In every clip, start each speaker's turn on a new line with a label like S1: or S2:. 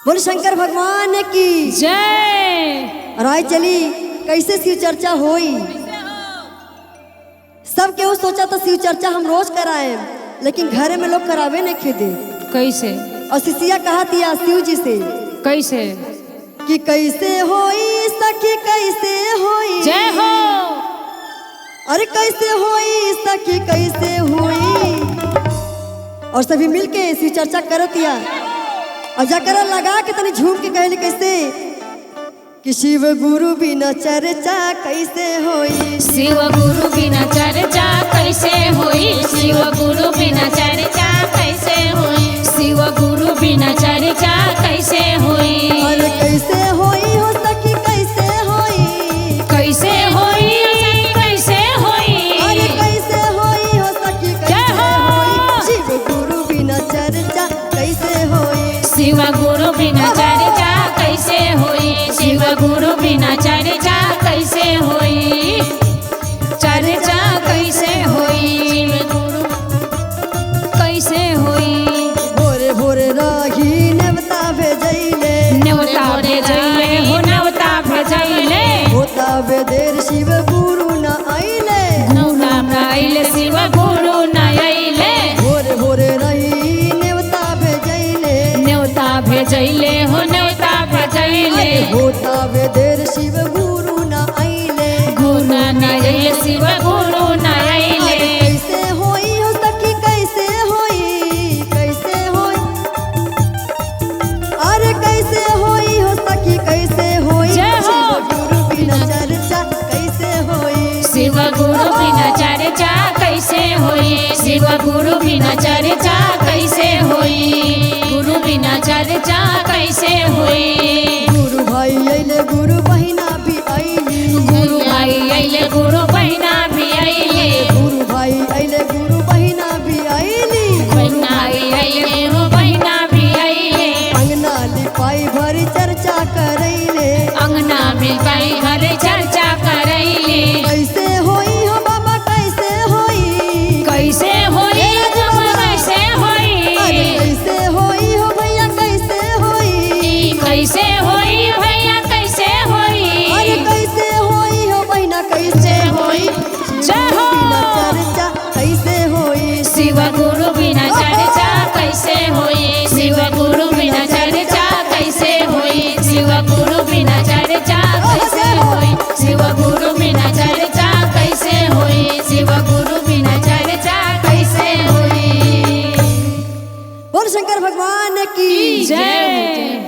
S1: बोल शंकर भगवान की
S2: जय।
S1: राय चली कैसे शिव चर्चा होई। सब केहू सोचा तो शिव चर्चा हम रोज कराए, लेकिन घरे में लोग करावे नहीं खेदे।
S2: कैसे?
S1: और शिष्या कहा थिया शिव जी से
S2: कैसे
S1: कि कैसे होई सखी कैसे होई।
S2: जय हो।
S1: अरे कैसे होई सखी कैसे हुई। और सभी मिलके शिव चर्चा करतिया और जाकर लगा के तनी झूम के कहले कैसे कि शिव गुरु बिना चर्चा कैसे होई।
S2: शिव गुरु बिना चर्चा कैसे होई। शिव गुरु बिना चर्चा कैसे होई। शिव गुरु बिना चर्चा कैसे होई।
S1: अरे कैसे होई हो सखी कैसे होई।
S2: कैसे होई कैसे होई।
S1: अरे कैसे होई हो सखी कैसे होई। शिव गुरु बिना चर्चा कैसे होई।
S2: शिव गुरु बिना चर्चा कैसे होई। शिव गुरु बिना चर्चा कैसे होई। चर्चा कैसे होई। कैसे होई।
S1: भोरे भोरे राही नेवता भेजैले।
S2: नेवता भेजैले हो नेवता भेजैले।
S1: होता बेदेर शिव गुरु न आइले।
S2: नेवता आइले शिव गुरु न आइले।
S1: भोरे भोरे रही नेवता भेजैले।
S2: नेवता भेजैले हो नेवता भेजैले।
S1: होता बेदेर शिव गुरु न आइले।
S2: गुरु न आइले शिव गुरु न आइले।
S1: कैसे होई हो सखी कैसे होई। कैसे होई। अरे कैसे होई हो सखी कैसे होई।
S2: जय हो।
S1: शिव गुरु बिना चर्चा कैसे होई।
S2: शिव गुरु बिना चर्चा कैसे होई। शिव गुरु बिना चर्चा कैसे होई। गुरु बिना चर्चा कैसे होई।
S1: गुरु भाई अइले गुरु बहिना भी आइली।
S2: गुरु भाई अइले गुरु बहिना भी अइले।
S1: गुरु भाई अइले गुरु बहिना भी आइली।
S2: बहिना अइले गुरु बहिना भी अइले।
S1: अंगना लिपाई भरी चर्चा करैले।
S2: अंगना में पाई घर चर्चा करैले।
S1: कैसे होई हो बाबा कैसे होई।
S2: कैसे होई कैसे होई।
S1: अरे कैसे होई हो भैया कैसे होई।
S2: कैसे होई भैया कैसे होई।
S1: अरे कैसे होई हो बहिना कैसे होई।
S2: जय हो।
S1: बिना चर्चा कैसे होई।
S2: शिव गुरु बिना चर्चा कैसे होई। शिव गुरु बिना चर्चा कैसे होई। शिव गुरु बिना चर्चा कैसे होई। शिव गुरु बिना चर्चा कैसे होई। शिव गुरु बिना चर्चा कैसे होई।
S1: बोल शंकर भगवान की
S2: जय।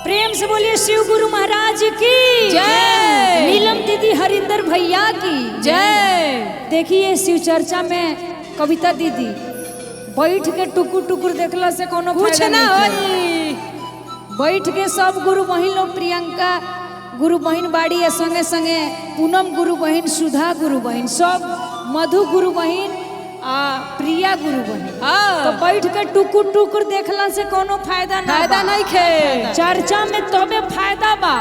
S2: प्रेम से बोलिए शिव गुरु महाराज की जय। नीलम दीदी हरिंदर भैया की जय। देखिए शिव चर्चा में कविता दीदी बैठ के टुकुर टुकुर देखला से कोनो कुछ ना होई। बैठ के सब गुरु बहिन लोग प्रियंका गुरु बहिन बाड़ी है, संगे संगे पूनम गुरु बहिन, सुधा गुरु बहिन, सब मधु गुरु बहिन आ प्रिया गुरु बहिन। तो बैठ के टुकुर टुकुर देखला से कोनो फायदा नहीं खे। चर्चा में तबे फायदा बा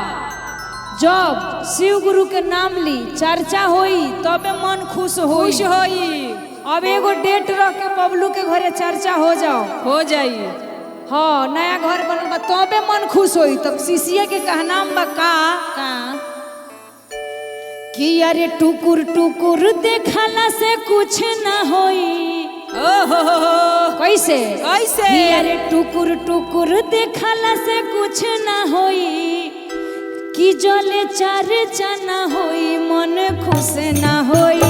S2: जब शिव गुरु के नाम ली चर्चा होई तबे मन खुश होई। अब एगो डेट रख के बबलू के घरे चर्चा हो जाई। हाँ नया घर बनल बा तबे मन खुश होई। तब शिष्य के कहनाम बा का कि अरे टुकुर टुकुर देखला से कुछ ना होई। कैसे कैसे। अरे टुकुर टुकुर देखला से कुछ ना होई। कि जले चर्चा ना होई मन खुश ना होई।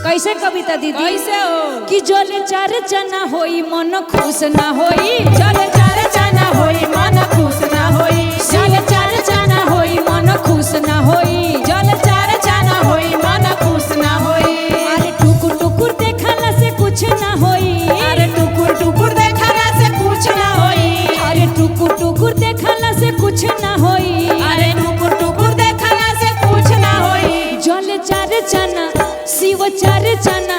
S2: कैसे कविता दीदी कैसे हो। कि जले चर्चा ना होई मन खुश ना होई। जले चर्चा ना होई मन खुश ना होई। जले चर्चा ना होई मन खुश ना होई। जले चर्चा ना होई मन खुश ना होई। अरे टुकुर टुकुर देखला से कुछ ना होई। अरे टुकुर टुकुर देखला से कुछ ना होई। अरे टुकुर टुकुर देखला से कुछ ना होई। अरे टुकुर टुकुर देखला से कुछ ना होई। जले चर्चा ना शिव चर्चा ना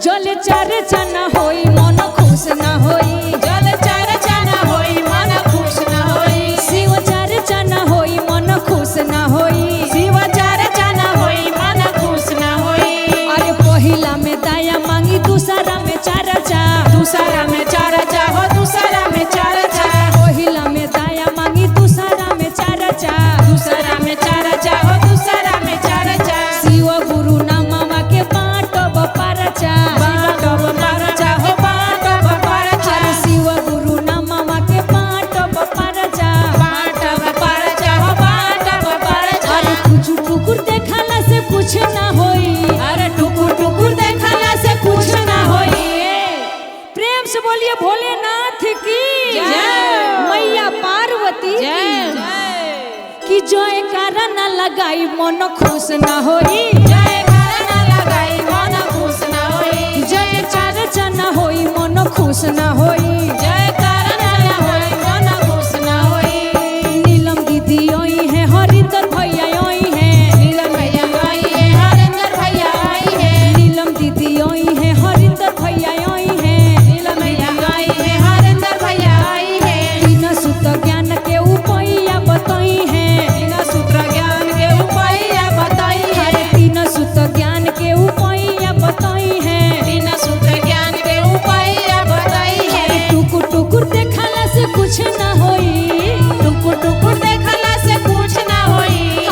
S2: जले चर्चा ना होई मन खुश ना होई। जले चर्चा ना होई मन खुश ना होई। शिव चर्चा ना होई मन खुश ना होई। शिव बोलिए भोलेनाथ की मैया पार्वती की जय कारा ना लगाई मन खुश ना होई जय चर्चा ना होई मन खुश ना होई नीलम दीदी आई है हरिंदर भैया आई है नीलम दीदी आई है हरिंदर भैया आई है तीन सूत्र ज्ञान के उपैया बताई है तीन सूत्र ज्ञान के उपैया बताई है टुकुर टुकुर देखला से कुछ ना होई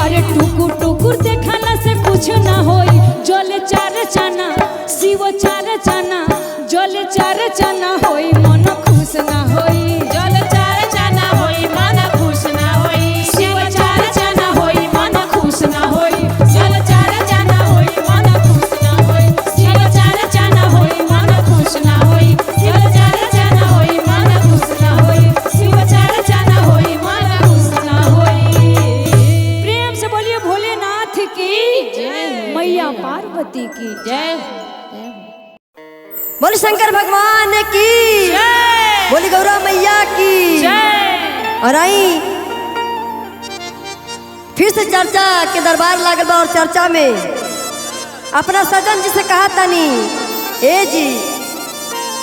S2: अरे टुकुर टुकुर देखला से कुछ ना होई जल चार चना शिव चार चना जल चार चना होई मन खुश ना होई शिव चार चना होई मन खुश ना होई जल चार चना होई मन खुश ना होई शिव चार चना होई मन खुश ना होई जल चार चना होई मन खुश ना होई शिव चार चना होई मन खुश ना होई। प्रेम से बोलिए भोलेनाथ की जय मैया पार्वती की जय
S1: बोल शंकर भगवान की बोली गौरा मैया की और आई फिर से चर्चा के दरबार लागल बा और चर्चा में अपना सजन जी से कहा तानी ए जी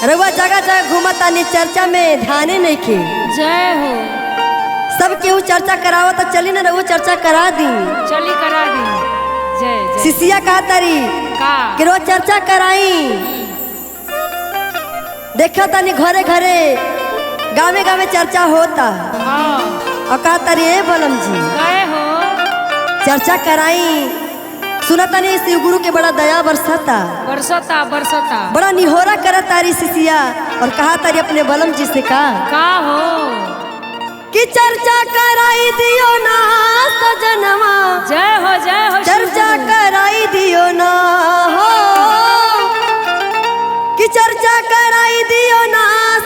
S1: रउआ जगह जगह घूमा तानी चर्चा में ध्याने नहीं की
S2: जय हो
S1: सब केहू चर्चा करावो तो चली ना रउआ चर्चा करा दी
S2: चली करा दी जय
S1: शिष्या कहा तारी
S2: का
S1: कि रोज चर्चा कराई देखा तानी घरे घरे गावे गावे चर्चा होता और कहा तारी ए बलम जी
S2: गए हो
S1: चर्चा कराई सुना तानी शिव गुरु के बड़ा दया बरसता
S2: बरसता
S1: बड़ा निहोरा करा तारी शिष्या और कहा तारी अपने बलम जी से का
S2: हो
S1: कि चर्चा कराई दियो ना सजनवा
S2: जय हो
S1: चर्चा कराई दियो ना हो कि चर्चा कराई दियो ना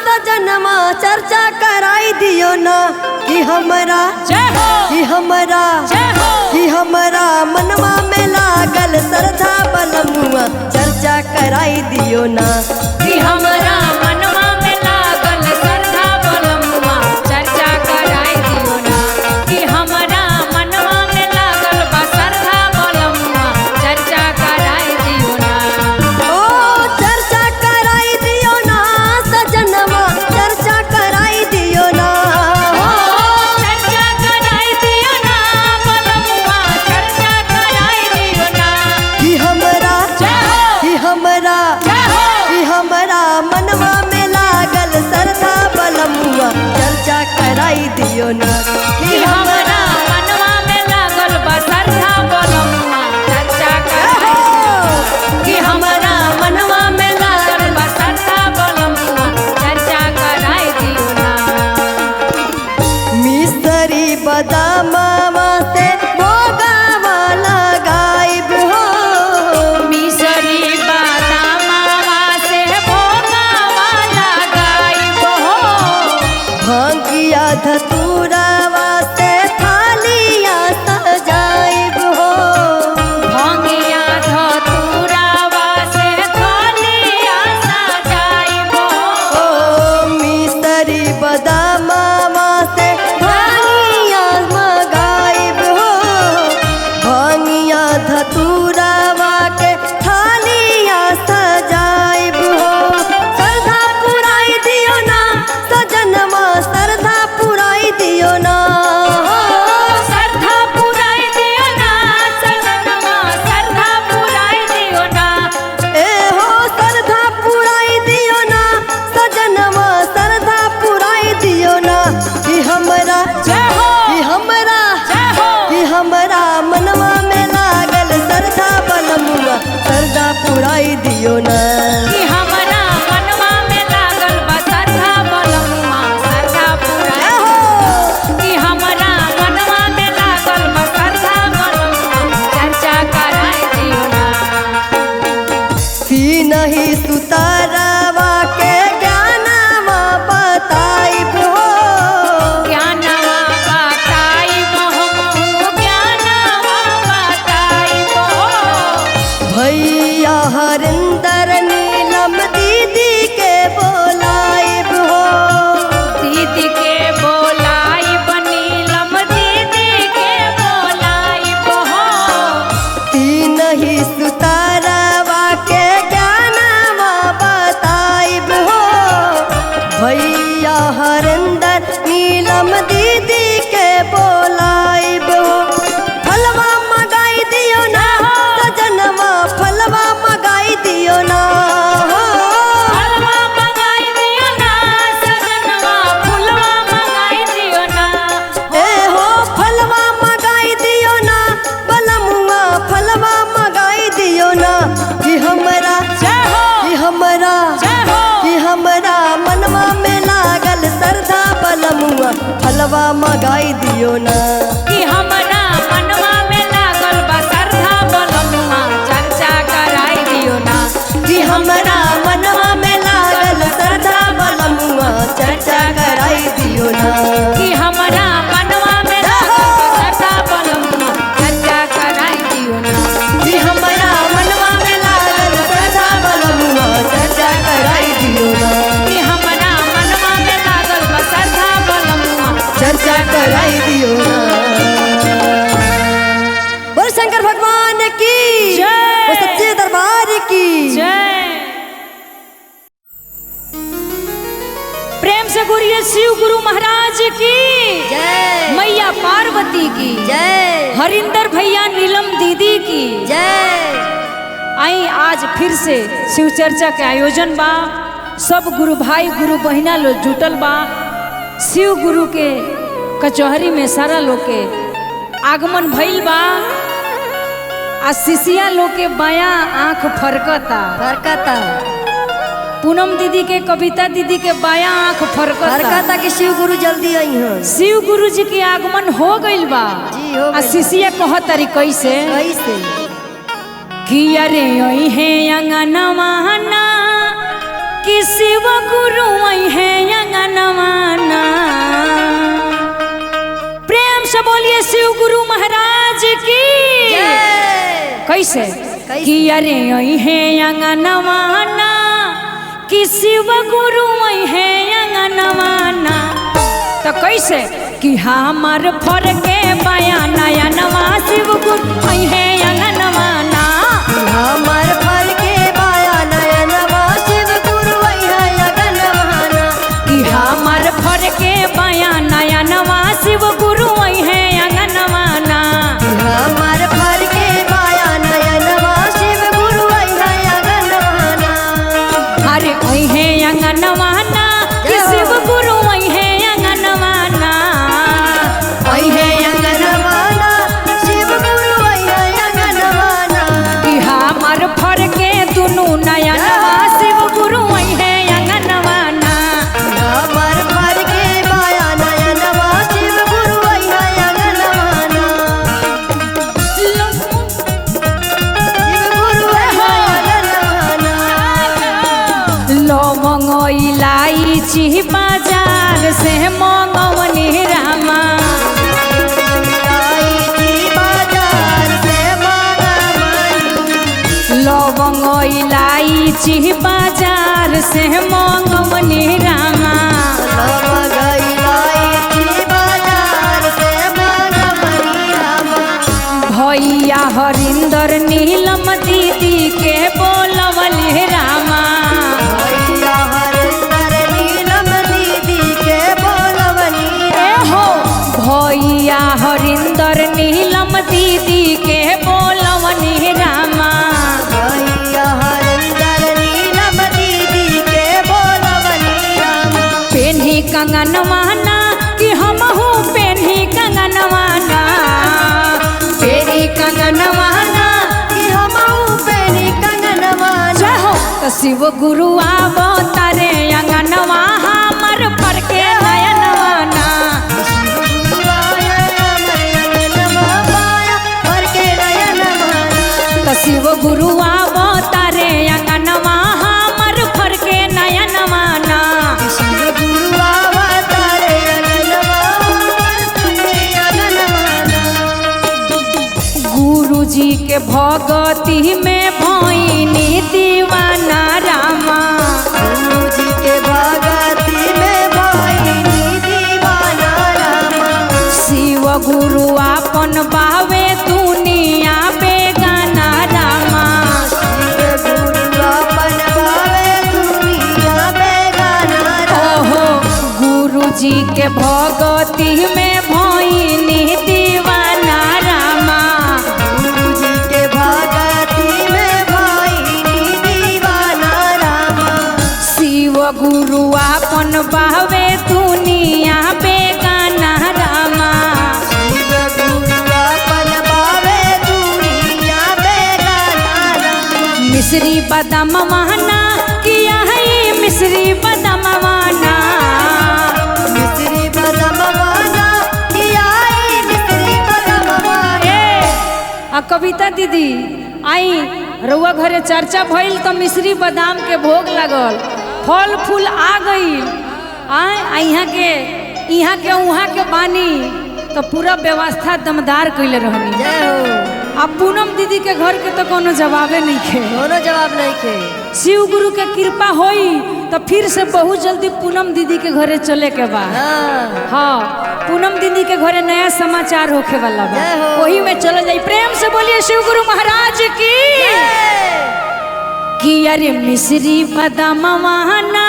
S1: सजनवा चर्चा कराई दियो ना कि हमरा
S2: जय हो
S1: कि हमरा मनवा में लागल श्रद्धा बलमुआ चर्चा कराई दियो ना
S2: कि हमरा मनवा में लागल श्रद्धा बलमुआ चर्चा कराई दियो ना कि हमरा मनवा में लागल बा श्रद्धा बलमुआ चर्चा कराई दियो ना
S1: ओ चर्चा कराई दियो ना सजनवा चर्चा कराई दियो ना
S2: चर्चा कराई दियो ना बलमुआ चर्चा कराई दियो ना
S1: कि हमरा मनवा में लागल श्रद्धा बलमुआ चर्चा कराई दियो ना
S2: कि हमरा मनवा में लागल बा श्रद्धा बलमुआ चर्चा कराई कि हमरा मनवा में लागल बा श्रद्धा बलमुआ चर्चा कराई दियो ना
S1: मिसरी बदामावा से भोगावा लगाइब हो
S2: मिसरी बादामावा से भोगावा लगाइब हो
S1: भांगिया धतूरावा से थालिया सजाइब हो
S2: भंगिया धतूरावा से थालिया सजाइब हो
S1: ओ मिसरी बदामावा से भांगिया मगाइब हो भांगिया धतूरावा के थालिया सजाइब हो श्रद्धा पुराई दियो ना सजनवा श्रद्धा पुराई भैया हरिंदर नीलम दीदी के बोलाइब हो। फलवा मगाई दियो ना सजनवा, फलवा मगाई दियो ना,
S2: फलवा मंगाई दियो ना सजनवा, फुलवा मंगाई दियो ना।
S1: ए हो फलवा मगाई दियो ना बलमुआ, फलवा मगाई दियो ना। कि हमरा
S2: जय हो,
S1: कि हमरा
S2: जय हो।
S1: कि हमरा मनवा में लागल श्रद्धा बलमुआ, फलवा मगाई दियो ना।
S2: कि हमरा मनवा में लागल बा श्रद्धा बलमुआ, चर्चा कराई दियो ना।
S1: कि हमरा मनवा में लागल श्रद्धा बलमुआ, चर्चा कराई दियो ना।
S2: कि हमरा मनवा में लागल बा श्रद्धा बलमुआ, चर्चा कराई दियो ना।
S1: कि हमरा मनवा में लागल श्रद्धा बलमुआ, चर्चा कराई दियो ना।
S2: कि हमरा मनवा में लागल बा श्रद्धा बलमुआ,
S1: चर्चा कराई दियो ना। बोल शंकर भगवान की
S2: जय।
S1: वो सच्चे दरबार की
S2: जय। प्रेम से गुरिये शिव गुरु महाराज की
S1: जय,
S2: मैया पार्वती की
S1: जय,
S2: हरिंदर भैया नीलम दीदी की
S1: जय।
S2: आई आज फिर से शिव चर्चा के आयोजन बा। सब गुरु भाई गुरु बहिना लोग जुटल बा। शिव गुरु के कचहरी में सारा लोग के आगमन भइल बा। आ शिशिया लोग के बायां आंख फरकता।
S1: फरकता
S2: पूनम दीदी के कविता दीदी के बायां आंख फरकता।
S1: फरकता कि शिव गुरु जल्दी आई हैं।
S2: शिव गुरु जी के आगमन हो गइल बा।
S1: जी हो
S2: आ
S1: गइल।
S2: शिशिया कहत तारी कैसे
S1: कैसे
S2: कि अरे ओई है अंगनवाना, कि शिव गुरु ओई है अंगनवाना। प्रेम से बोलिए शिव गुरु महाराज की
S1: जय।
S2: कैसे
S1: कैसे?
S2: कि अरे ओई है अंगनवाना, कि शिव गुरु ओई है अंगनवाना। तो कैसे कि हमर फरके बाया नया नवा, शिव गुरु ओई है अंगनवाना।
S1: हमर फर के बाया नयनवा, शिव गुरु वैहा अगनवाना।
S2: कि हमर फरके बाया नया नवा, शिव गुरु ओई है अंगनवाना।
S1: हमर फर के बाया नयनवा, शिव गुरु वैहा अगनवाना।
S2: अरे ओई है अंगनवाना, कि शिव गुरु ओई है अंगनवाना।
S1: ओई है अगनवाना, शिव गुरु वैहा अगनवाना।
S2: कि हमर फरके दुनु नया नवा, शिव गुरु ओई है अंगनवाना।
S1: हमर फर के बाया नयनवा, शिव गुरु वैहा अगनवाना। शिव गुरु वैहा अगनवाना।
S2: लवंग इलायची बाजार से मंगवनी रामा।
S1: बाजार से
S2: लवंग इलायची बाजार से मंगवनी रामा। भैया हरिंदर नीलम दीदी के बोलवली रामा। ए हो भैया हरिंदर नीलम दीदी के बोलवनी रामा। पेन्ही कंगनवाना, कि हमहू पेन्ही कंगनवाना। पेन्ही कंगनवाना, जय हो। तो शिव गुरु आवो तारे अंगनवा, हमर फरके नयनवाना। तो शिव गुरु आवो तारे अंगनवा, हमर फरके नयनवाना। गुरु जी के भगती में भइनी दीवाना रामा। शिव गुरु आपन बावे दुनिया बेगाना रामा। ओहो जी के भगती में भइनी दीवाना रामा।
S1: गुरु जी के भगती में भइनी दीवाना रामा।
S2: शिव गुरु आपन बावे दुनिया बेगाना रामा।
S1: शिव गुरु अपन बावे दुनिया बेगाना रामा।
S2: मिश्री बदाम वाना किया है मिश्री बदाम वाना।
S1: मिश्री बदाम वाना किया है मिश्री बदाम वाना।
S2: आ कविता दीदी आई रउआ घरे चर्चा भइल तो मिश्री बादाम के भोग लगल, फल फूल आ गईल। यहाँ के उहाँ के बानी तो पूरा व्यवस्था दमदार कैले रहनी।
S1: जय हो।
S2: अब पूनम दीदी के घर के तो कोनो जवाबे नहीं खे,
S1: दोनों जवाब नहीं खे।
S2: शिव गुरु के कृपा होई तो फिर से बहुत जल्दी पूनम दीदी के घरे चले के बाद। हाँ पूनम दीदी के घरे नया समाचार होखे वाला बा, वही में चले जाई। प्रेम से बोलिए शिव गुरु महाराज की। कि अरे मिश्री बदाम वाना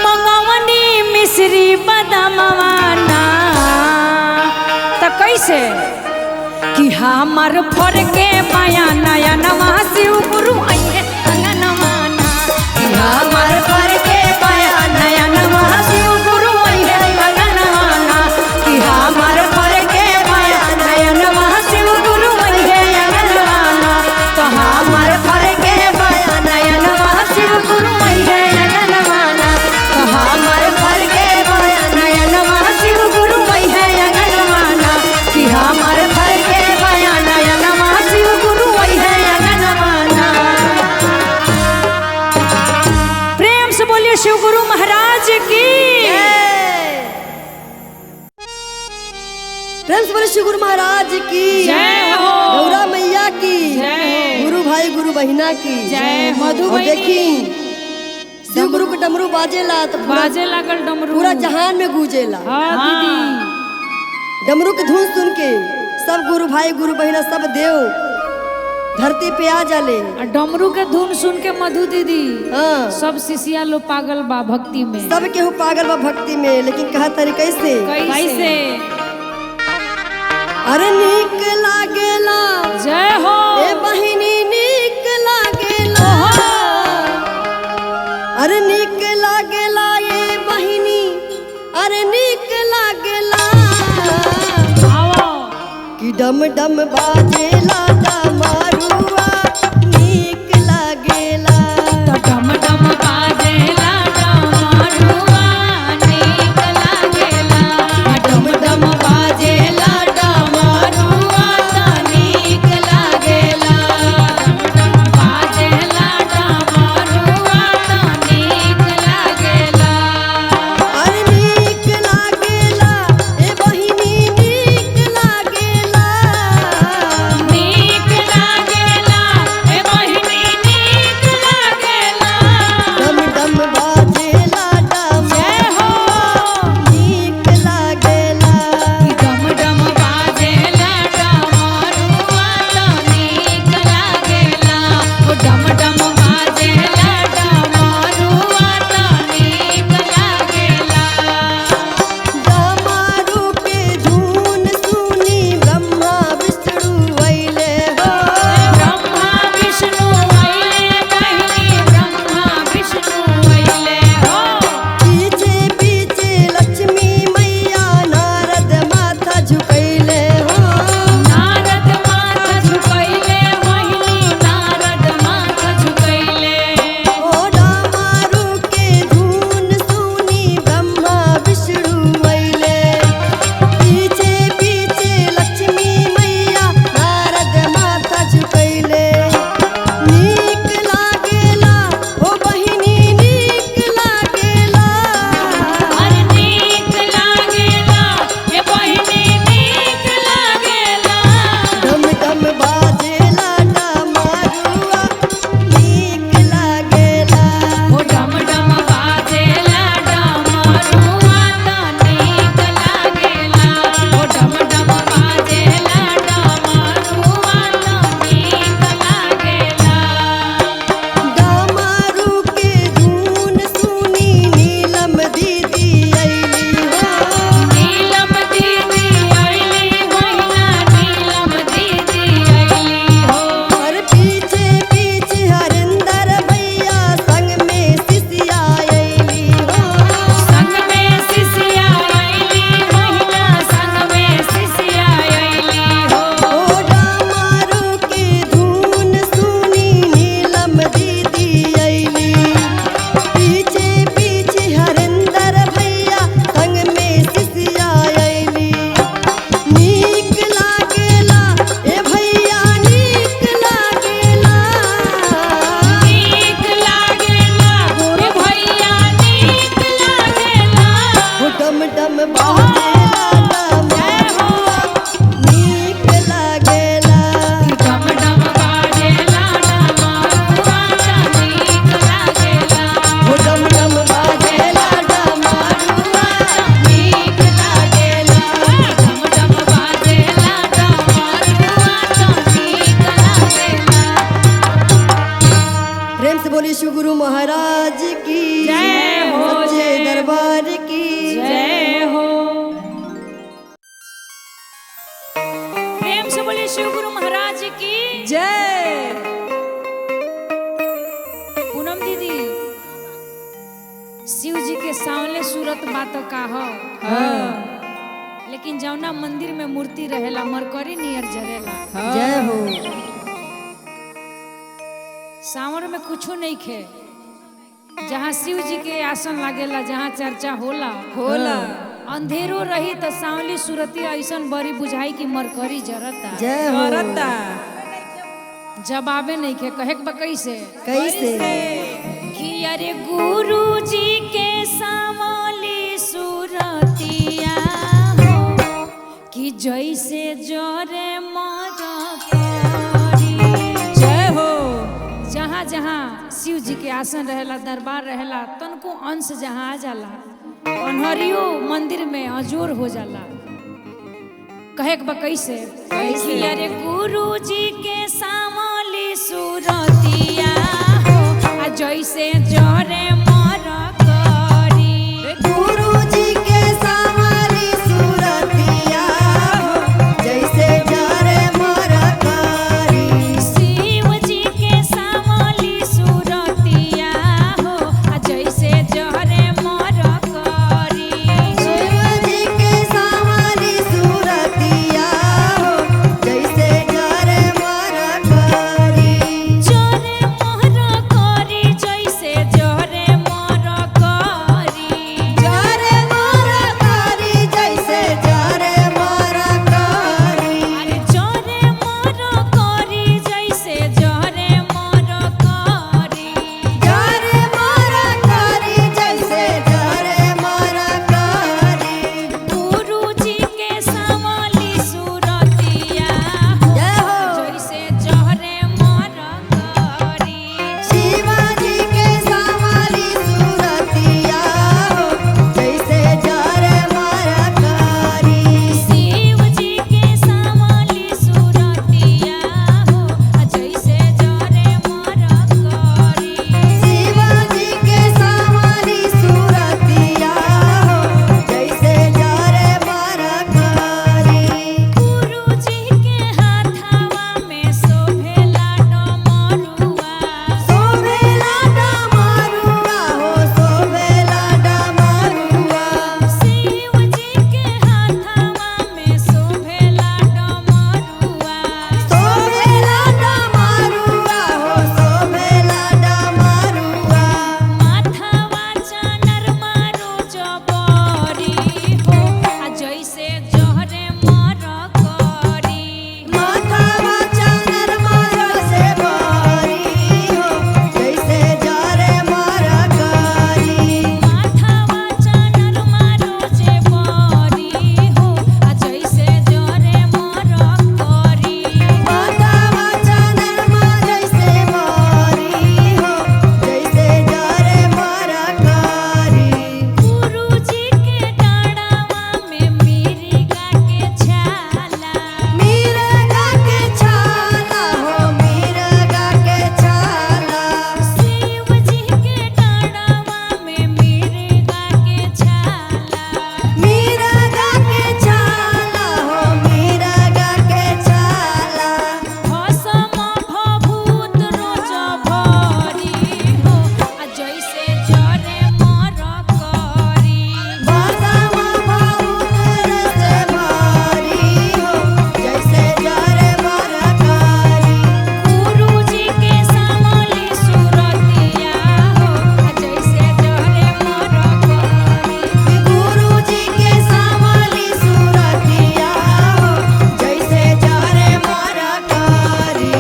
S2: मंगवनी मिश्री बदाम वाना। तो कैसे कि हमार फर के माया नया नवा शिव गुरु आइए अंगनवाना। कि हमार फर के माया नया नवा शिव गुरु आइए अंगनवाना। कि हमार फर के माया नया नवा शिव गुरु आइए अंगनवाना। तो हमार फर के माया नया नवा शिव गुरु आइए अंगनवाना। तो हमार फर के माया नया नवा शिव गुरु आइए अंगनवाना। कि हमार फर के माया नया नवा शिव गुरु आइए अंगनवाना। प्रेम से बोलिए शिव गुरु महाराज की।
S1: प्रेम से बोले शिव गुरु महाराज की
S2: जय हो।
S1: गौरा मैया की
S2: जय हो।
S1: गुरु भाई गुरु बहिना की
S2: जय मधु
S1: और देखी शिव गुरु के डमरू बाजेला तो
S2: बाजे लागल डमरू
S1: पूरा जहान में गूंजेला।
S2: हाँ दीदी।
S1: डमरू की धुन सुन के सब गुरु भाई गुरु बहिना सब देव धरती पे आ जाले।
S2: और डमरू के धुन सुन के मधु दीदी
S1: हाँ
S2: सब शिष्या लोग पागल बा भक्ति में।
S1: सब केहू पागल बा भक्ति में, लेकिन कहा तरी कैसे?
S2: कैसे?
S1: अरे नीक लागेला
S2: जय हो
S1: ए बहिनी नीक लागेला। अरे नीक लागेला ये बहिनी, अरे नीक लागेला।
S2: आओ
S1: कि डम डम बाजेला डमरुआ नीक लागेला।
S2: तो डम डम बाजेला डमरुआ नीक लागेला। डम डम बाजेला डमरुआ नीक लागेला। डम बाजेला डमरुआ नीक लागेला।
S1: अरे नीक लागेला ए बहिनी नीक लागेला।
S2: नीक
S1: डम डम बाजेला डमरुआ नीक लागेला
S2: डम डम बाजेला डमरुआ नीक लागेला
S1: हो डम डम बाजेला डमरुआ नीक लागेला
S2: डम डम बाजेला डमरुआ नीक लागेला।
S1: प्रेम से बोली शिव गुरु महाराज की
S2: जय हो,
S1: सच्चे
S2: जय।
S1: दरबार की
S2: जय हो। प्रेम से बोलिए शिव गुरु महाराज की
S1: जय।
S2: पूनम दीदी, शिव जी के सांवले सूरत बात का हो, लेकिन जौना मंदिर में मूर्ति रहेला मरकरी नियर जरेला।
S1: जय हो।
S2: सावन में कुछो नहीं खे, जहाँ शिव जी के आसन लागेला, जहाँ चर्चा होला अंधेरो रही तो सांवली सूरती ऐसन बड़ी बुझाई की मरकरी जरता।
S1: जय हो।
S2: जवाबे नहीं खे, कहे के बा कैसे
S1: कैसे
S2: कि अरे गुरु जी के सांवली सूरतिया हो कि जैसे जरे मरकरी। जय हो। जहाँ जहाँ शिव जी के आसन रहेला, दरबार रहेला, तनको अंश जहाँ आ जाला अनहरियो मंदिर में अजोर हो जाला। कहे के बा कैसे कि अरे गुरु जी के सांवली सूरतिया हो आ जैसे जरे मरकरी।
S1: गुरु जी के सांवली सूरतिया हो जैसे जरे मरकरी।
S2: शिव जी के सांवली सूरतिया हो आ जैसे जरे मरकरी।
S1: शिव जी के सांवली सूरतिया हो जैसे जरे मरकरी।
S2: जरे मरकरी जैसे जरे मरकरी।
S1: जरे मरकरी जैसे जरे मरकरी।
S2: अरे जरे मरकरी जैसे जरे मरकरी।
S1: जरे मरकरी जैसे जरे मरकरी।
S2: गुरु जी के सांवली सूरतिया हो
S1: जय हो।
S2: जैसे जरे मरकरी।
S1: शिवाजी के सांवली सूरतिया हो जैसे जरे मरकरी।
S2: शिव जी के सांवली सूरतिया हो जैसे जरे मरकरी।
S1: शिवाजी के सांवली सूरतिया हो जैसे जरे मरकरी।
S2: गुरु जी के हाथवा में शोभेला डमरुआ।
S1: शोभेला डमरुआ हो शोभेला डमरुआ।
S2: शिव जी के हाथवा में शोभेला डमरुआ।
S1: शोभेला डमरुआ हो शोभेला डमरुआ।
S2: माथवा चनर मारो जबरी हो आ जैसे जहरे मरकरी।
S1: माथावा चनर मारो से बरी हो जैसे जरे मरकरी।
S2: माथवा चनर मारो जबरी हो आ जैसे जहरे मरकरी।
S1: माथावा चनर मारो से बरी हो जैसे जरे मरकरी।
S2: गुरु जी के डाढ़वा में मिर्गा के छाला।
S1: मिर्गा के छाला हो मिर्गा के छाला।
S2: शिव जी के डाढ़वा में मिर्गा के छाला।
S1: मिर्गा के छाला हो मिर्गा के छाला।
S2: भस्म भभूत रोज भरी हो आ जैसे जरे मरकरी।
S1: बादामा बहुत रस भारी हो जैसे जरे मरकरी।
S2: गुरु जी के सांवली सूरतिया हो आ जैसे जरे मरकरी।
S1: गुरु जी के सांवली सूरतिया हो जैसे जरे मरकरी।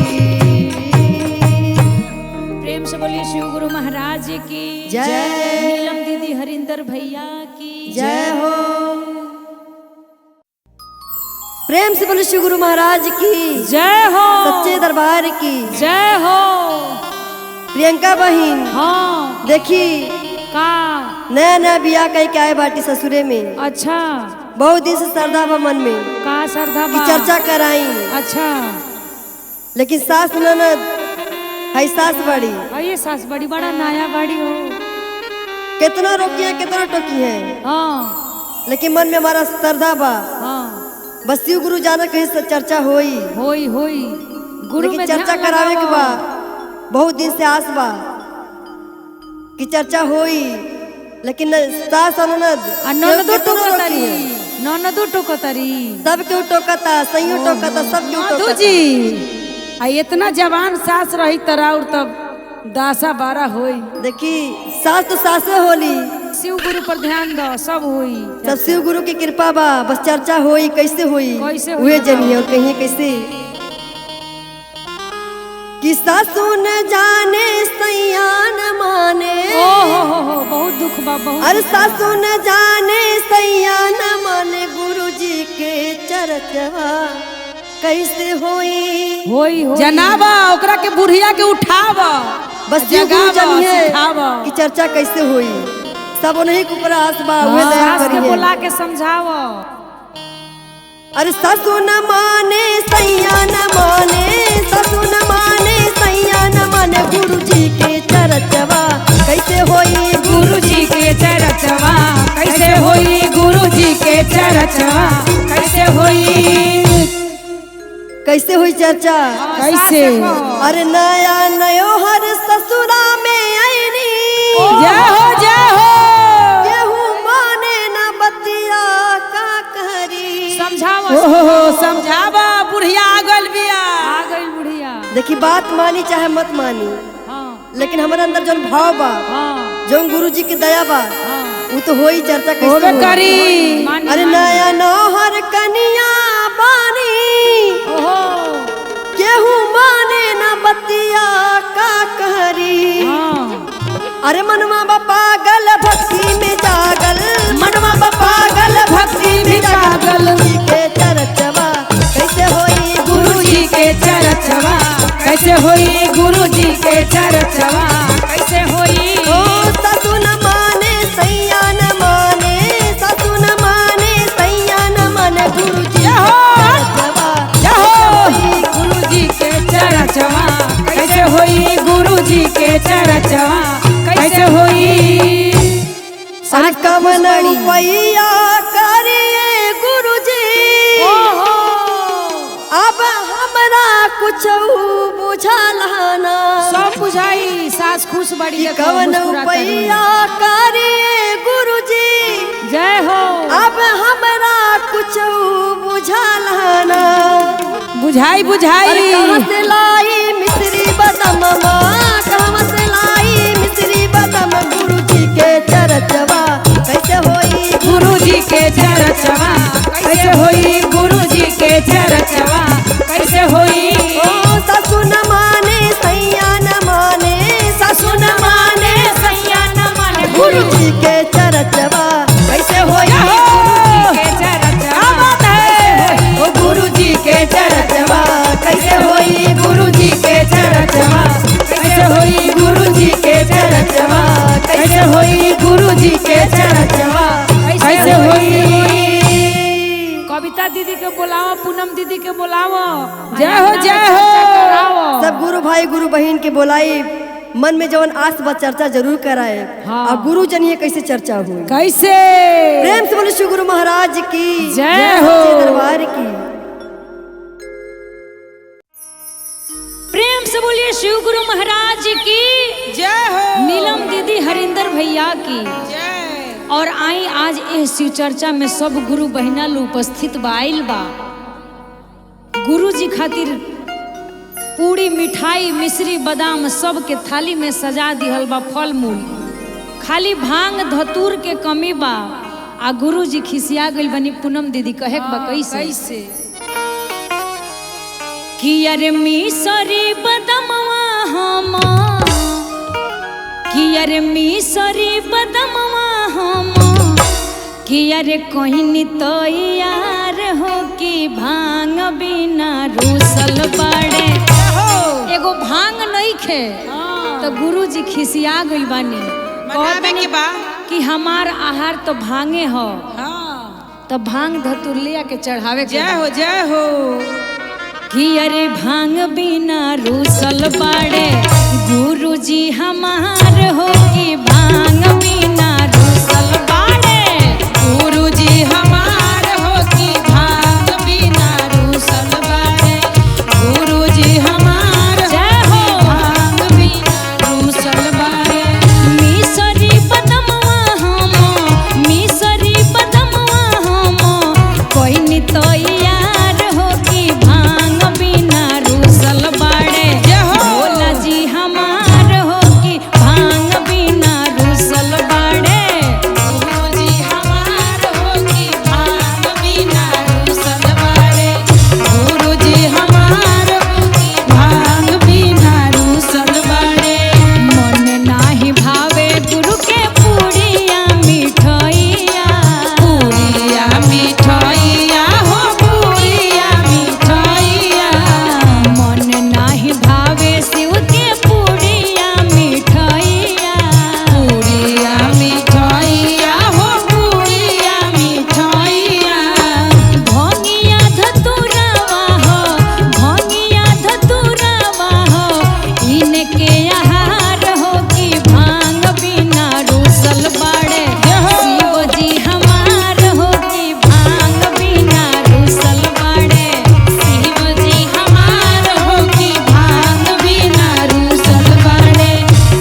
S2: प्रेम से बोलिए शिव गुरु महाराज की
S1: जय।
S2: नीलम दीदी हरिंदर भैया की
S1: जय हो। प्रेम से बोले श्री गुरु महाराज की
S2: जय हो,
S1: सच्चे दरबार की
S2: जय हो।
S1: प्रियंका बहन
S2: हाँ
S1: देखी
S2: का
S1: नया नया बिया कह के आए बाटी ससुरे में।
S2: अच्छा
S1: बहुत दिन से श्रद्धा बा मन में
S2: का श्रद्धा
S1: कि
S2: बा?
S1: चर्चा कराई,
S2: अच्छा
S1: लेकिन सास ननद है सास बड़ी,
S2: ये सास बड़ी बड़ा नया बड़ी हो।
S1: कितना रोकी है कितना टोकी है,
S2: हाँ
S1: लेकिन मन में हमारा श्रद्धा बा
S2: हाँ
S1: बस शिव गुरु जाना कहीं से चर्चा होई,
S2: होई होई गुरु
S1: लेकिन
S2: में
S1: चर्चा
S2: ध्यान
S1: करावे के
S2: लगाओ।
S1: बा बहुत दिन से आस बा कि चर्चा होई, लेकिन सास और ननद
S2: आ ननदो
S1: कितना रोकी
S2: टोकतरी,
S1: है।
S2: ननदो टोकतरी।
S1: सब क्यों टोकता, सही टोकता, सब क्यों
S3: माधु
S1: टोकता।
S3: जी आ इतना जवान सास रही तराउर तब दासा बारा होई।
S1: देखी सास तो सासे होली,
S2: शिव गुरु पर ध्यान दो, सब होई।
S1: सब शिव गुरु की कृपा बा, बस चर्चा होई कैसे होई
S2: कैसे होई
S1: हुए
S2: बताओ।
S1: जनिए और कहिए कैसे कि सासू न जाने सैया न माने,
S2: ओ हो बहुत दुख बा बहुत।
S1: अरे सासू न जाने सैया न माने, गुरु जी के चर्चा कैसे होई
S2: होई होई
S3: जनाबा ओकरा के बुढ़िया के उठावा,
S1: बस शिव गुरु
S3: जगावा,
S1: जनिए
S3: सिखावा।
S1: कि चर्चा कैसे होई, सब उन्हीं के ऊपर आस बा, उहे
S3: हाँ,
S1: दया
S2: सास के
S1: करिए।
S2: बुला के समझाओ।
S1: अरे सासू न माने सैया न माने, सासू न माने सैया न माने, गुरु जी के चर्चा कैसे होई
S3: गुरु जी के चरचवा कैसे होई, गुरु जी के चरचवा कैसे होई,
S1: कैसे हुई चर्चा
S3: कैसे?
S1: अरे नया नयो हर ससुरा में आईनी,
S3: जय हो जय हो।
S1: केहू माने न बतिया का करी।
S2: समझाओ
S3: ओहो समझावा, बुढ़िया आ गइल बिया।
S2: आ गई बुढ़िया।
S1: देखी बात मानी चाहे मत मानी,
S2: हाँ
S1: लेकिन हमारे अंदर जो भाव बा,
S2: हाँ
S1: जो गुरु जी की दया बा,
S2: हाँ
S1: वो तो होई चर्चा कैसे
S3: होबे
S1: होई।
S3: करी।
S2: मानी,
S1: अरे
S2: मानी।
S1: नया नौहर कनिया बानी,
S2: ओहो
S1: केहू माने न बतिया का कहरी।
S2: हाँ
S1: अरे मनवा बा पागल भक्ति में जागल,
S3: मनवा बा पागल भक्ति में जागल,
S1: जी के चर्चा कैसे होई
S3: गुरु जी के चरचवा कैसे होई, गुरु जी के चरचवा कैसे होई।
S1: ओ सासू न माने सैया न माने, सासू न माने सैया न माने, गुरु जी के चर्चा
S3: गुरु जी के चरचवा कैसे होई, गुरु जी के चरचवा कैसे होई।
S1: अरे कमन रुपैया करिए गुरु जी,
S2: ओहो
S1: अब हमरा कुछ बुझला ना,
S2: सब बुझाई। सास खुश बड़ी
S1: कि
S2: देखो,
S1: कवन
S2: मुस्कुराता रही।
S1: रुपैया करिए गुरु जी,
S2: जय हो।
S1: अब हमरा कुछ बुझला ना।
S3: बुझाई
S1: अरे
S3: बुझाई।
S1: कहाँ से लाई मिश्री बदम माँ, कहाँ से लाई मिश्री बदम, गुरु जी के चर्चा कैसे होई
S3: गुरु जी के चरचवा कैसे होई, गुरु जी के चरचवा कैसे होई।
S1: ओ सासू न माने सैया न माने, सासू न माने
S3: सैया न माने,
S1: गुरु जी के चर्चा कैसे होई
S3: के चरचवा बात है।
S1: ओ गुरु जी के चर्चा कैसे होई,
S3: गुरु जी के चरचवा कैसे होई, गुरु जी के चरचवा कैसे होई, गुरु जी के चरचवा कैसे होई।
S2: कविता दीदी के बुलाओ, पूनम दीदी के बुलाओ।
S3: जय हो, जय हो।
S2: चर्चा कराओ।
S1: सब गुरु भाई गुरु बहन के बोलाई, मन में जवन आस बा चर्चा जरूर कराए।
S2: हाँ।
S1: और गुरु जनिए कैसे चर्चा हुई।
S3: कैसे?
S1: प्रेम से बोले श्री गुरु महाराज की
S2: जय हो।
S1: सच्चे दरबार की।
S2: प्रेम से बोलिए शिव गुरु महाराज की
S3: जय हो।
S2: नीलम दीदी, हरिंदर भैया की।
S3: जय।
S2: और आई आज इस शिव चर्चा में सब गुरु बहिना लोग उपस्थित बाइल बा। गुरु जी खातिर पूरी मिठाई मिश्री बादाम सब के थाली में सजा दिहल बा, फल मूल। खाली भांग धतूर के कमी बा। आ गुरु जी खिसिया गइल बनी। पूनम दीदी कहे के बा कैसे
S3: कैसे?
S2: कि अरे मिसरी बदमवा हम, कि अरे मिसरी बदमवा हम, कि अरे कहनी तो यार हो कि भांग बिना रूसल बाड़े। एगो भांग नहीं खे तो गुरुजी खिसिया गइल बानी कि हमार आहार तो भांगे हो। तो भांग धतुलिया के चढ़ावे के
S3: जय हो
S2: कि अरे भांग बिना रूसल बाड़े गुरुजी हमार हो कि भांग बिना रूसल बाड़े
S3: गुरुजी हमार हो कि भांग बिना रूसल बाड़े गुरुजी हमार
S2: जय हो
S3: भांग बिना रूसल बाड़े
S2: मिसरी बदमवा हम मिसरी बदमवा हम कोई नि तो यार हो कि भांग बिना रूसल बाड़े भोला जी हमार हो कि भांग बिना रूसल बाड़े
S3: गुरुजी हमार हो कि भांग बिना रूसल बाड़े गुरुजी हमार हो कि भांग बिना रूसल बाड़े
S2: मन नाही भावे गुरु के पूड़िया मिठाइया
S3: पूरिया मिठाइया हो पूरिया मिठाइया
S2: मन नाही भावे शिव के पूड़िया मिठाइया
S3: पूरिया मिठाइया हो पूरिया मिठाइया
S2: भोगिया धतुरावा हो भोगिया धतुरावा हो इनके आहार हो कि भांग बिना रूसल बाड़े शिव जी हमार हो कि भांग बिना रूसल बाड़े
S3: शिव जी हमार हो कि भांग बिना रूसल बाड़े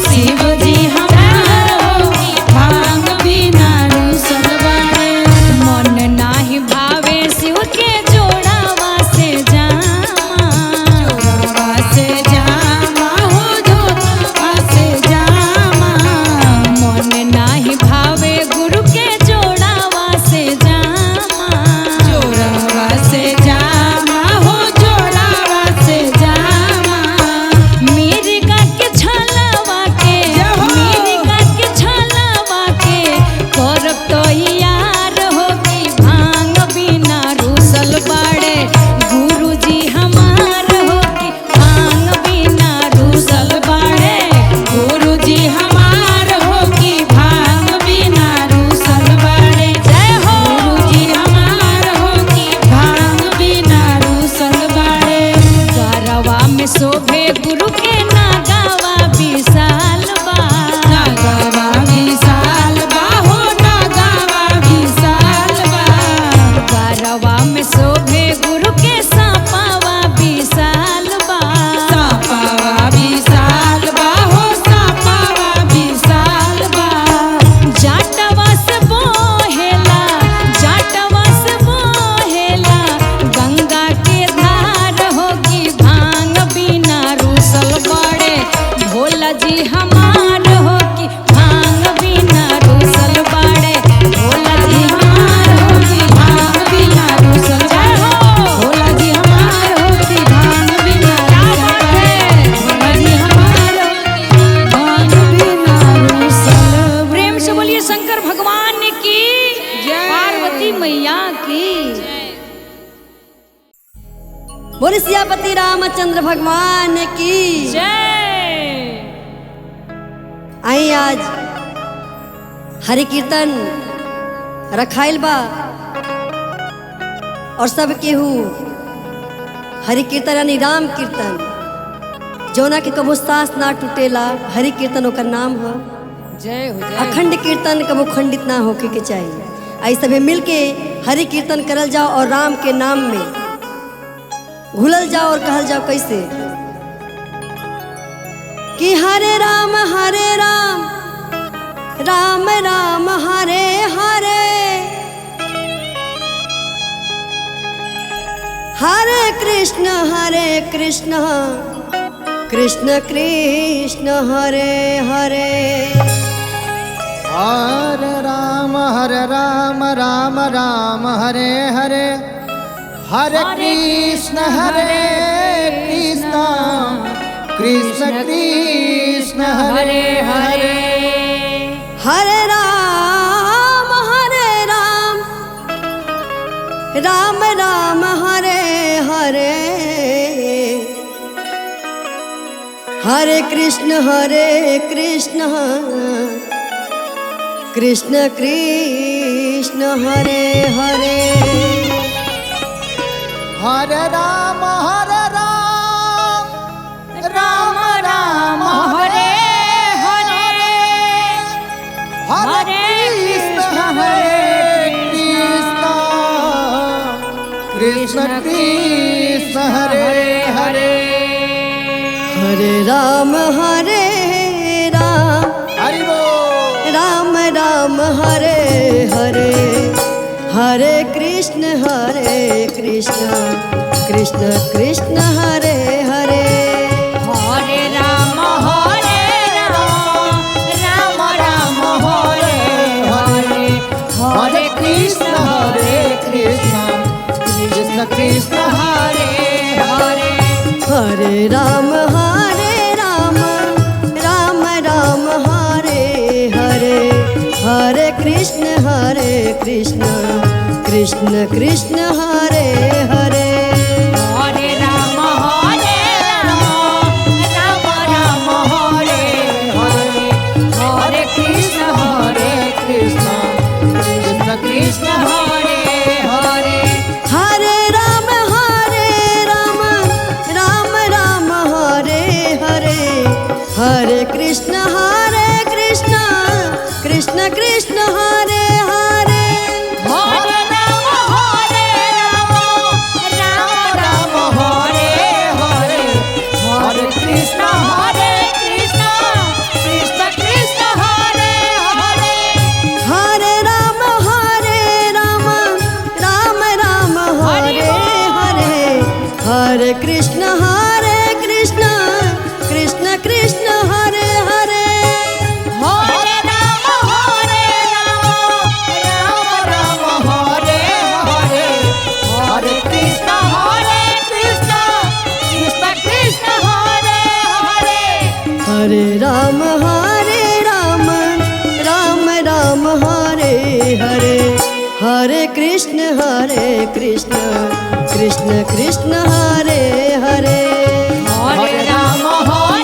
S3: शिव जी हमार हो कि भांग बिना रूसल बाड़े
S2: मन नाही भावे शिव के जोड़ावा से जामा
S3: जोड़वा से जामा हो जोड़वा से जामा
S2: मन नाही भावे गुरु के जोड़ावा से जामा
S3: जोड़वा से जामा हो जोड़वा से जामा
S2: मिर्गा के छलावा के मिर्गा के छलावा के करब तो यार हो कि भांग बिना रूसल बाड़े गुरुजी हमार हो कि भांग बिना रूसल बाड़े
S3: गुरुजी हमार हो कि भांग बिना रूसल बाड़े
S2: जय हो
S3: गुरुजी हमार हो कि भांग बिना रूसल बाड़े
S2: गरवा में शोभे गुरु के नागावा विशाल बा
S3: नागावा विशाल बा हो नागावा विशाल बा
S2: गरवा में शोभे गुरु के सापावा विशाल बा
S3: सापावा विशाल बा हो सापावा विशाल बा
S2: जाटवा से बोहेला गंगा के धार होगी भांग बिना रूसल बाड़े भोला जी हमार होगी भांग बिना रूसल बाड़े भोला जी हमार होगी
S3: भांग बिना रूसल बाड़े भोला जी हमार हो कि भांग बिना रूसल बाड़े भोला जी हमार हो कि भांग बिना रूसल
S2: प्रेम से बोलिए शंकर भगवान की
S3: जय।
S2: पार्वती मैया की
S1: बोले सियापति रामचंद्र भगवान की
S2: जय।
S1: आई आज हरि कीर्तन रखाइल बा और सब केहू हरि कीर्तन यानी राम कीर्तन जौना के कबो सांस ना टूटेला हरि कीर्तन ओकर नाम है।
S3: जय हो
S1: अखंड कीर्तन कबो खंडित ना होके के चाहिए। आई सभी मिल के हरि कीर्तन करल जाओ और राम के नाम में घुलल जाओ और कहल जाओ कैसे कि हरे राम राम राम हरे हरे हरे कृष्ण कृष्ण कृष्ण हरे हरे
S4: हरे राम राम राम हरे हरे हरे कृष्ण कृष्ण कृष्ण हरे हरे
S1: हरे राम राम राम हरे हरे हरे कृष्ण कृष्ण कृष्ण हरे हरे
S4: हरे राम राम राम हरे हरे हरे कृष्ण कृष्ण हरे हरे
S1: हरे राम हरे राम राम हरे हरे हरे कृष्ण कृष्ण कृष्ण हरे हरे
S3: हरे राम राम राम हरे हरे हरे कृष्ण
S4: कृष्ण कृष्ण
S3: हरे हरे
S1: हरे राम राम राम हरे हरे हरे कृष्ण कृष्ण कृष्ण हरे हरे
S3: हरे राम राम राम हरे हरे हरे कृष्ण
S4: कृष्ण
S3: कृष्ण हरे हरे
S1: हरे राम राम राम हरे हरे हरे कृष्ण कृष्ण कृष्ण हरे हरे
S3: हरे राम राम हरे हरे हरे कृष्ण कृष्ण कृष्ण हरे हरे
S1: हरे राम राम राम हरे हरे हरे कृष्ण कृष्ण कृष्ण हरे हरे
S3: हरे राम राम हरे हरे हरे कृष्ण कृष्ण हरे हरे
S1: हरे राम राम हरे हरे हरे कृष्ण कृष्ण कृष्ण हरे हरे
S3: हरे राम राम हरे हरे हरे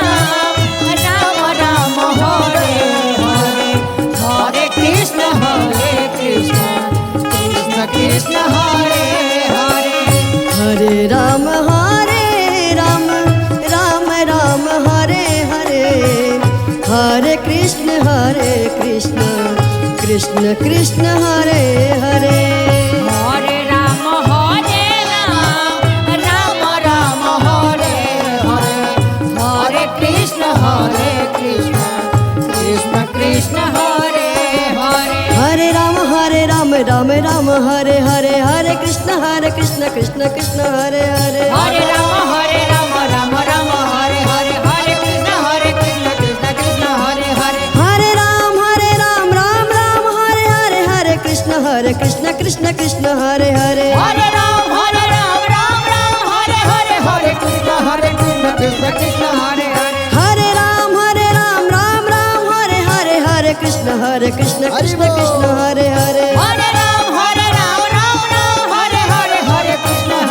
S3: कृष्ण कृष्ण हरे हरे
S1: हरे राम राम हरे हरे हरे कृष्ण कृष्ण हरे हरे
S3: हरे राम राम हरे हरे हरे कृष्ण कृष्ण हरे हरे
S1: हरे राम राम हरे हरे हरे कृष्ण कृष्ण कृष्ण हरे हरे
S3: हरे राम राम हरे हरे हरे कृष्ण कृष्ण हरे हरे
S1: हरे राम राम हरे हरे हरे कृष्ण कृष्ण हरे हरे
S3: हरे राम हरे हरे कृष्ण कृष्ण हरे हरे
S1: हरे राम राम हरे हरे हरे कृष्ण कृष्ण हरे हरे
S3: हरे राम हरे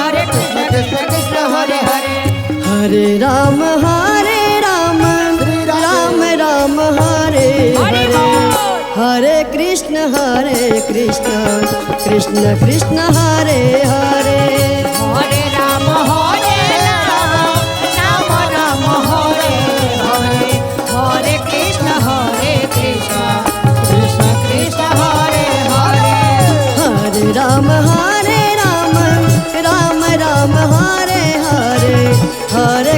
S3: हरे कृष्ण कृष्ण हरे हरे
S1: हरे राम राम हरे हरे हरे कृष्ण कृष्ण हरे हरे
S3: हरे राम राम हरे हरे हरे कृष्ण कृष्ण हरे हरे
S1: हरे राम राम हरे हरे हरे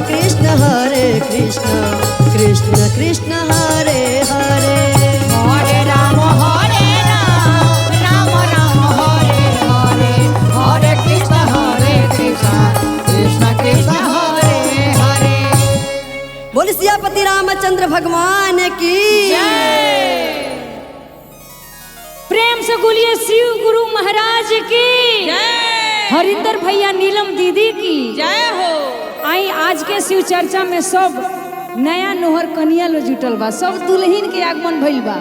S1: कृष्ण कृष्ण हरे हरे
S3: हरे राम राम हरे हरे हरे कृष्ण कृष्ण हरे हरे
S1: बोल सियापति रामचंद्र भगवान की
S2: प्रेम से बोलिए शिव गुरु महाराज की हरिंदर भैया नीलम दीदी की
S3: जय हो।
S2: आई आज के शिव चर्चा में सब नया नोहर कनिया लो जुटल बा, सब दुल्हन के आगमन भइल बा।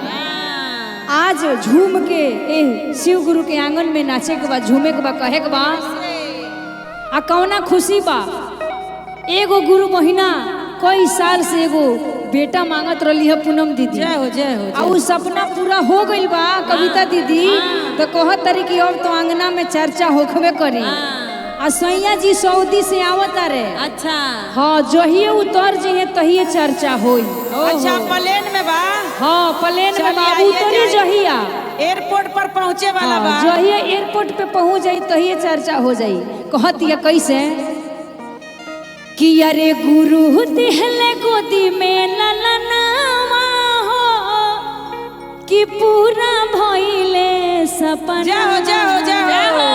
S2: आज झूम के ए शिव गुरु के आंगन में नाचे के बा, झूमे के बा, कहे के बा आ कौना खुशी बा। एगो गुरु महीना कई साल से एगो बेटा मांगत रही है पूनम दीदी।
S3: जय हो जय हो।
S2: आ उ सपना पूरा हो गइल बा कविता दीदी। तो कहत तरी कि अब तो आंगना में चर्चा होखबे करी। आ सैया जी सऊदी से आवत रे।
S3: अच्छा
S2: हाँ जहिए उतर जइए तहिए चर्चा होई।
S3: अच्छा प्लेन में बा।
S2: हाँ प्लेन में बाबू उतरी जहिया
S3: एयरपोर्ट पर पहुँचे वाला बा।
S2: जहिए एयरपोर्ट पे पहुंच जाई तहिए चर्चा हो जाई। कहत या कैसे कि अरे गुरु दिहले गोदी में ललनावा हो कि पूरा भइले सपना।
S3: जय हो जय हो जय हो।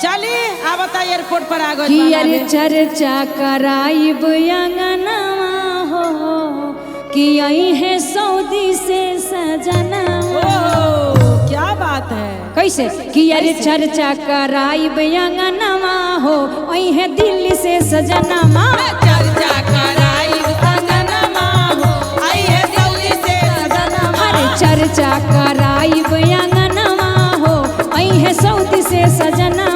S3: चली आ बता एयरपोर्ट पर आ गए
S2: कि अरे चर्चा कराइब अंगनवा हो कि आई है सऊदी से सजना।
S3: ओह क्या बात है।
S2: कैसे कि अरे चर्चा कराइब अंगनवा हो आई है दिल्ली से सजनमा।
S3: चर्चा कराइब अंगनमा हो आई है सऊदी से सजनमा।
S2: अरे चर्चा कराइब अंगनवा हो आई है सऊदी से सजनमा।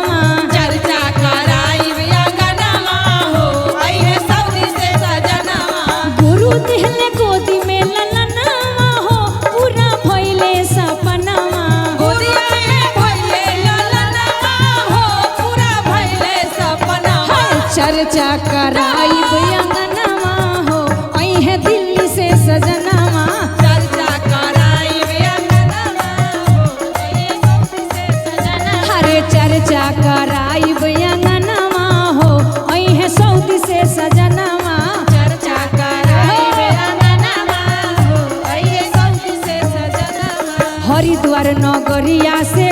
S3: चर्चा कराइब अंगनमा हो आई है सऊदी से सजनमा।
S2: गुरु दिहले गोदी में ललनावा हो पूरा भइले सपनावा।
S3: गोदिया में भइले ललनमा हो पूरा भइले सपनावा।
S2: चर्चा कराइब अंगनवा हो आई है दिल्ली से सजनावा।
S3: चर्चा कराइब अंगनमा हो आई है सऊदी से सजनमा।
S2: हरे चर्चा कराइब अंगनवा हो आई है सऊदी से सजनावा।
S3: चर्चा कराइब अंगनमा हो आई है सऊदी से सजनमा।
S2: हरिद्वार नगरिया से